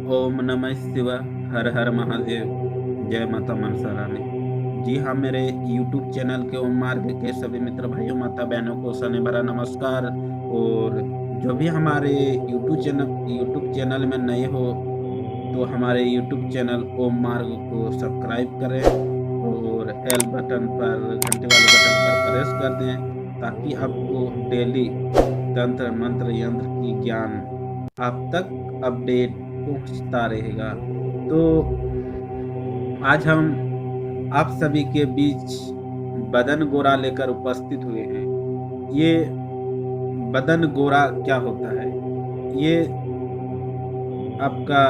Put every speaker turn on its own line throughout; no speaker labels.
ओम नमः शिवाय। हर हर महादेव। जय माता मनसा रानी। जी हाँ, मेरे YouTube चैनल के ओम मार्ग के सभी मित्र भाइयों माता बहनों को सने भरा नमस्कार। और जो भी हमारे यूट्यूब चैनल में नए हो तो हमारे यूट्यूब चैनल ओम मार्ग को सब्सक्राइब करें और एल बटन पर घंटे वाले बटन पर प्रेस कर दें ताकि आपको डेली तंत्र मंत्र यंत्र की ज्ञान आप तक अपडेट पहुंचता रहेगा। तो आज हम आप सभी के बीच बदन गोरा लेकर उपस्थित हुए हैं। ये बदन गोरा क्या होता है? ये आपका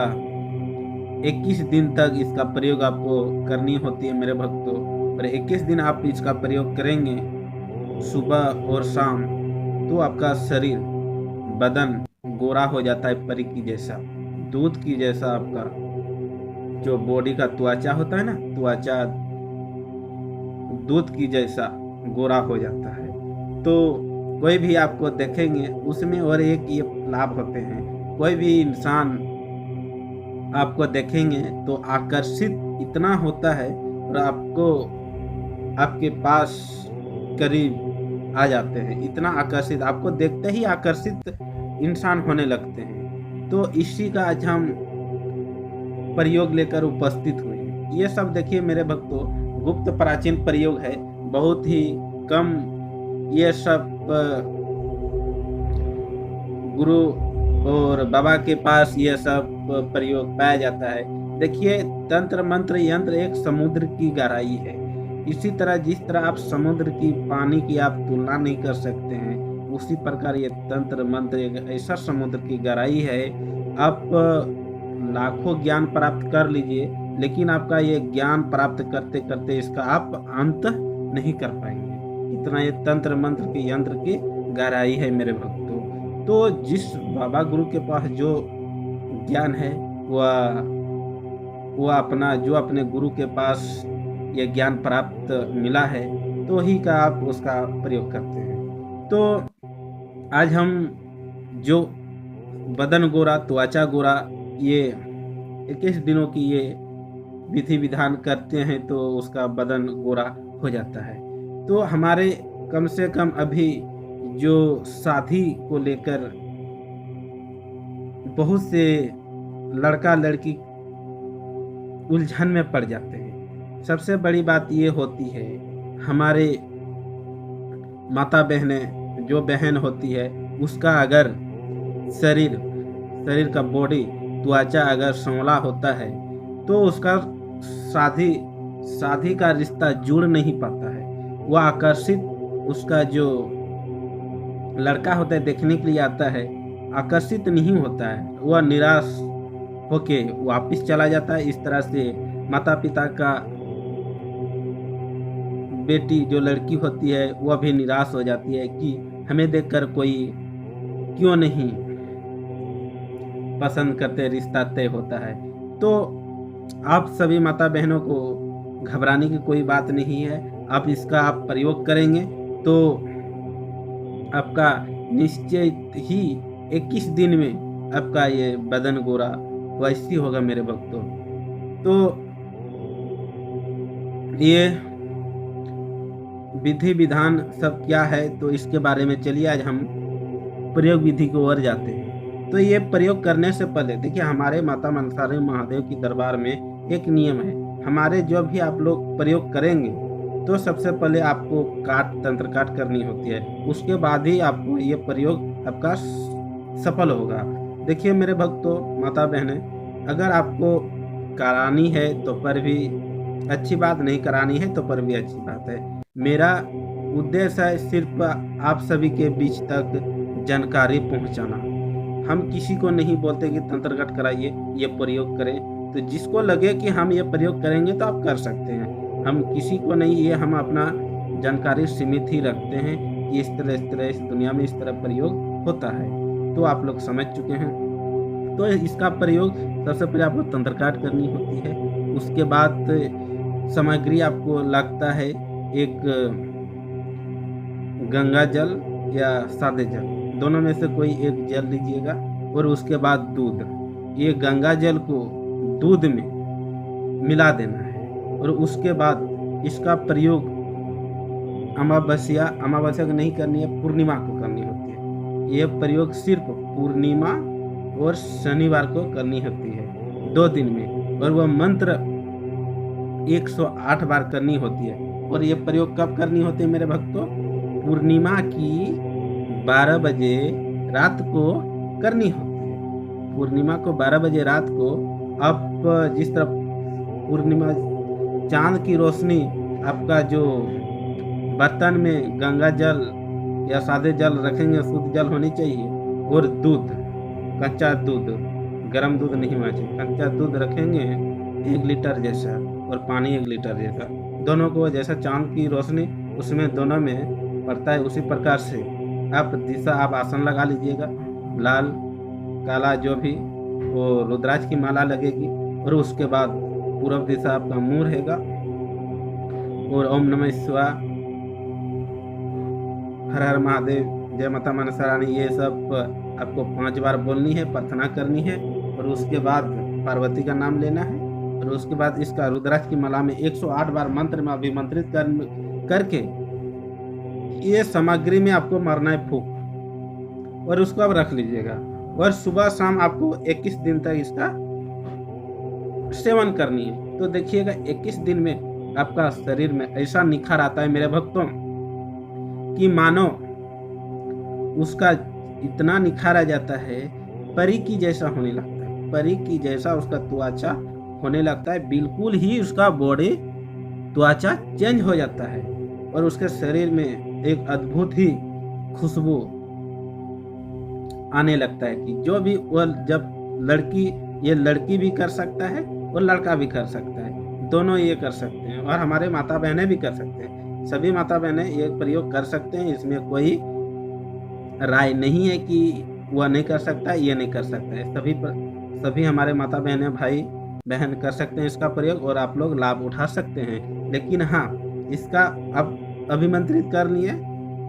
21 दिन तक इसका प्रयोग आपको करनी होती है मेरे भक्तों। और 21 दिन आप इसका प्रयोग करेंगे सुबह और शाम तो आपका शरीर बदन गोरा हो जाता है, परी की जैसा, दूध की जैसा। आपका जो बॉडी का त्वचा होता है ना, त्वचा दूध की जैसा गोरा हो जाता है। तो कोई भी आपको देखेंगे उसमें, और एक ये लाभ होते हैं, कोई भी इंसान आपको देखेंगे तो आकर्षित इतना होता है और आपको आपके पास करीब आ जाते हैं। इतना आकर्षित, आपको देखते ही आकर्षित इंसान होने लगते हैं। तो इसी का आज हम प्रयोग लेकर उपस्थित हुए हैं। ये सब देखिए मेरे भक्तों, गुप्त प्राचीन प्रयोग है, बहुत ही कम ये सब गुरु और बाबा के पास ये सब प्रयोग पाया जाता है। देखिए, तंत्र मंत्र यंत्र एक समुद्र की गहराई है। इसी तरह जिस तरह आप समुद्र की पानी की आप तुलना नहीं कर सकते हैं, उसी प्रकार ये तंत्र मंत्र एक ऐसा समुद्र की गहराई है। आप लाखों ज्ञान प्राप्त कर लीजिए, लेकिन आपका ये ज्ञान प्राप्त करते करते इसका आप अंत नहीं कर पाएंगे। इतना ये तंत्र मंत्र के यंत्र की गहराई है मेरे भक्तों। तो जिस बाबा गुरु के पास जो ज्ञान है वह अपना जो अपने गुरु के पास ये ज्ञान प्राप्त मिला है तो ही का आप उसका प्रयोग करते हैं। तो आज हम जो बदन गोरा त्वचा गोरा ये 21 दिनों की ये विधि विधान करते हैं तो उसका बदन गोरा हो जाता है। तो हमारे कम से कम अभी जो शादी को लेकर बहुत से लड़का लड़की उलझन में पड़ जाते हैं। सबसे बड़ी बात ये होती है, हमारे माता बहनें जो बहन होती है उसका अगर शरीर शरीर का बॉडी त्वचा अगर सांवला होता है तो उसका शादी शादी का रिश्ता जुड़ नहीं पाता है। वह आकर्षित, उसका जो लड़का होता है देखने के लिए आता है, आकर्षित नहीं होता है, वह निराश होके वापिस चला जाता है। इस तरह से माता पिता का बेटी जो लड़की होती है वह भी निराश हो जाती है कि हमें देखकर कोई क्यों नहीं पसंद करते, रिश्ता तय होता है। तो आप सभी माता बहनों को घबराने की कोई बात नहीं है। आप इसका आप प्रयोग करेंगे तो आपका निश्चित ही 21 दिन में आपका ये बदन गोरा वैसी होगा मेरे भक्तों। तो ये विधि विधान सब क्या है तो इसके बारे में चलिए आज हम प्रयोग विधि की ओर जाते हैं। तो ये प्रयोग करने से पहले देखिए, हमारे माता मनसा महादेव की दरबार में एक नियम है। हमारे जो भी आप लोग प्रयोग करेंगे तो सबसे पहले आपको तंत्र काट करनी होती है, उसके बाद ही आपको ये प्रयोग आपका सफल होगा। देखिए मेरे भक्तों माता बहनें, अगर आपको करानी है तो पर भी अच्छी बात, नहीं करानी है तो पर भी अच्छी बात है। मेरा उद्देश्य है सिर्फ आप सभी के बीच तक जानकारी पहुंचाना। हम किसी को नहीं बोलते कि तंत्र काट कराइए, ये प्रयोग करें। तो जिसको लगे कि हम ये प्रयोग करेंगे तो आप कर सकते हैं। हम किसी को नहीं, ये हम अपना जानकारी सीमित ही रखते हैं कि इस तरह इस दुनिया में इस तरह प्रयोग होता है। तो आप लोग समझ चुके हैं। तो इसका प्रयोग सबसे पहले आपको तंत्र काट करनी होती है। उसके बाद सामग्री आपको लगता है एक गंगा जल या सादे जल, दोनों में से कोई एक जल लीजिएगा। और उसके बाद दूध, ये गंगा जल को दूध में मिला देना है और उसके बाद इसका प्रयोग अमावस्या को नहीं करनी है, पूर्णिमा को करनी होती है। यह प्रयोग सिर्फ पूर्णिमा और शनिवार को करनी होती है 2 दिन में, और वह मंत्र 108 बार करनी होती है। और ये प्रयोग कब करनी होती है मेरे भक्तों? पूर्णिमा की 12 बजे रात को करनी होती है। पूर्णिमा को 12 बजे रात को आप जिस तरफ पूर्णिमा चांद की रोशनी आपका जो बर्तन में गंगा जल या सादे जल रखेंगे, शुद्ध जल होनी चाहिए, और दूध, कच्चा दूध, गरम दूध नहीं होना चाहिए, कच्चा दूध रखेंगे 1 लीटर जैसा और पानी 1 लीटर जैसा, दोनों को जैसा चांद की रोशनी उसमें दोनों में पड़ता है, उसी प्रकार से आप आसन लगा लीजिएगा, लाल काला जो भी, वो रुद्राक्ष की माला लगेगी, और उसके बाद पूर्व दिशा आपका मुंह रहेगा, और ओम नमः शिवाय, हर हर महादेव, जय माता मनसा रानी, ये सब आपको 5 बार बोलनी है, प्रार्थना करनी है। और उसके बाद पार्वती का नाम लेना है, और उसके बाद इसका रुद्राक्ष की माला में 108 बार मंत्र में अभिमंत्रित करके ये सामग्री में आपको मारना है फूंक, और उसको आप रख लीजिएगा। और सुबह शाम आपको 21 दिन तक इसका सेवन करनी है। तो देखिएगा 21 दिन में आपका शरीर में ऐसा निखार आता है मेरे भक्तों कि मानो उसका इतना निखार आ जाता है, परी की जैसा होने लगता है, परी की जैसा उसका त्वचा होने लगता है, बिल्कुल ही उसका बॉडी त्वचा चेंज हो जाता है, और उसके शरीर में एक अद्भुत ही खुशबू आने लगता है कि जो भी वो, जब ये लड़की भी कर सकता है और लड़का भी कर सकता है, दोनों ये कर सकते हैं, और हमारे माता बहनें भी कर सकते हैं। सभी माता बहनें ये प्रयोग कर सकते हैं, इसमें कोई राय नहीं है कि वह नहीं कर सकता, ये नहीं कर सकता है। सभी हमारे माता बहनें भाई बहन कर सकते हैं इसका प्रयोग, और आप लोग लाभ उठा सकते हैं। लेकिन हाँ, इसका अब अभिमंत्रित कर लिए,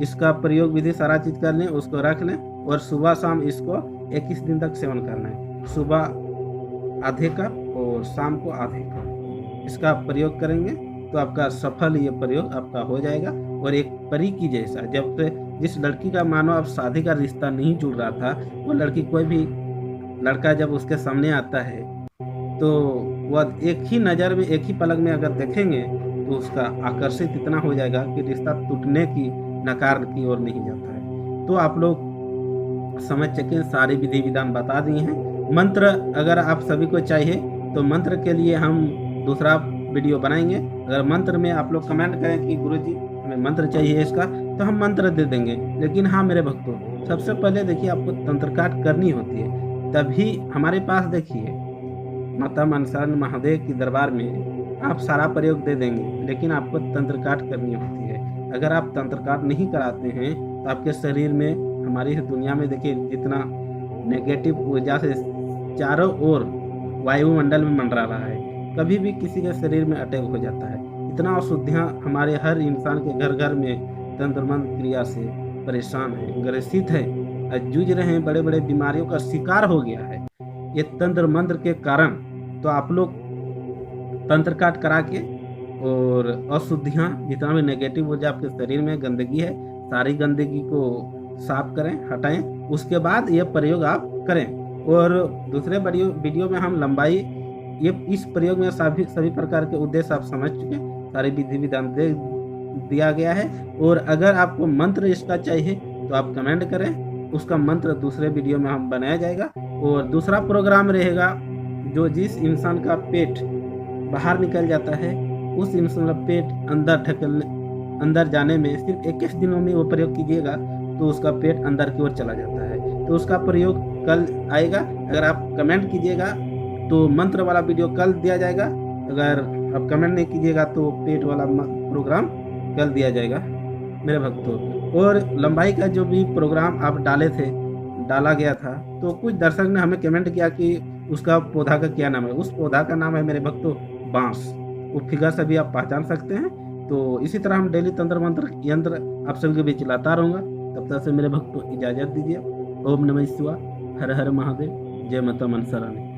इसका प्रयोग विधि सारा चीज कर लें, उसको रख लें, और सुबह शाम इसको 21 दिन तक सेवन करना है। सुबह आधे कप और शाम को आधे कप इसका प्रयोग करेंगे तो आपका सफल ये प्रयोग आपका हो जाएगा। और एक परी की जैसा, जब जिस लड़की का मानो अब शादी का रिश्ता नहीं जुड़ रहा था, वो लड़की, कोई भी लड़का जब उसके सामने आता है तो वह एक ही नज़र में, एक ही पलक में अगर देखेंगे तो उसका आकर्षित इतना हो जाएगा कि रिश्ता टूटने की, नकार की ओर नहीं जाता है। तो आप लोग समझ सकें, सारे विधि विधान बता दिए हैं। मंत्र अगर आप सभी को चाहिए तो मंत्र के लिए हम दूसरा वीडियो बनाएंगे। अगर मंत्र में आप लोग कमेंट करें कि गुरुजी हमें मंत्र चाहिए इसका, तो हम मंत्र दे देंगे। लेकिन हाँ मेरे भक्तों, सबसे पहले देखिए आपको तंत्र काट करनी होती है, तभी हमारे पास देखिए माता मनसा महादेव की दरबार में आप सारा प्रयोग दे देंगे, लेकिन आपको तंत्र काट करनी होती है। अगर आप तंत्र काट नहीं कराते हैं तो आपके शरीर में, हमारी दुनिया में देखिए जितना नेगेटिव ऊर्जा से चारों ओर वायुमंडल में मंडरा रहा है, कभी भी किसी के शरीर में अटैक हो जाता है। इतना अशुद्धियाँ हमारे हर इंसान के घर घर में तंत्र मंत्र क्रिया से परेशान है, ग्रसित है, जूझ रहे हैं, बड़े बड़े बीमारियों का शिकार हो गया है ये तंत्र मंत्र के कारण। तो आप लोग तंत्र काट करा के और अशुद्धियाँ, जितना भी नेगेटिव ऊर्जा आपके शरीर में गंदगी है, सारी गंदगी को साफ करें, हटाएं, उसके बाद यह प्रयोग आप करें। और दूसरे वीडियो में हम लंबाई, ये इस प्रयोग में सभी प्रकार के उद्देश्य आप समझ चुके, सारे विधि विधान दे दिया गया है। और अगर आपको मंत्र इसका चाहिए तो आप कमेंट करें, उसका मंत्र दूसरे वीडियो में हम बनाया जाएगा। और दूसरा प्रोग्राम रहेगा, जो जिस इंसान का पेट बाहर निकल जाता है, उस इंसान का पेट अंदर जाने में सिर्फ 21 दिनों में वो प्रयोग कीजिएगा तो उसका पेट अंदर की ओर चला जाता है। तो उसका प्रयोग कल आएगा। अगर आप कमेंट कीजिएगा तो मंत्र वाला वीडियो कल दिया जाएगा, अगर आप कमेंट नहीं कीजिएगा तो पेट वाला प्रोग्राम कल दिया जाएगा मेरे भक्तों। और लंबाई का जो भी प्रोग्राम आप डाला गया था, तो कुछ दर्शक ने हमें कमेंट किया कि उसका पौधा का क्या नाम है। उस पौधा का नाम है मेरे भक्तों बांस। वो फिगर से भी आप पहचान सकते हैं। तो इसी तरह हम डेली तंत्र मंत्र यंत्र आप सभी के बीच लाता रहूँगा। तब तक से मेरे भक्तों इजाज़त दीजिए। ओम नमः शिवाय, हर हर महादेव, जय माता मनसा रानी।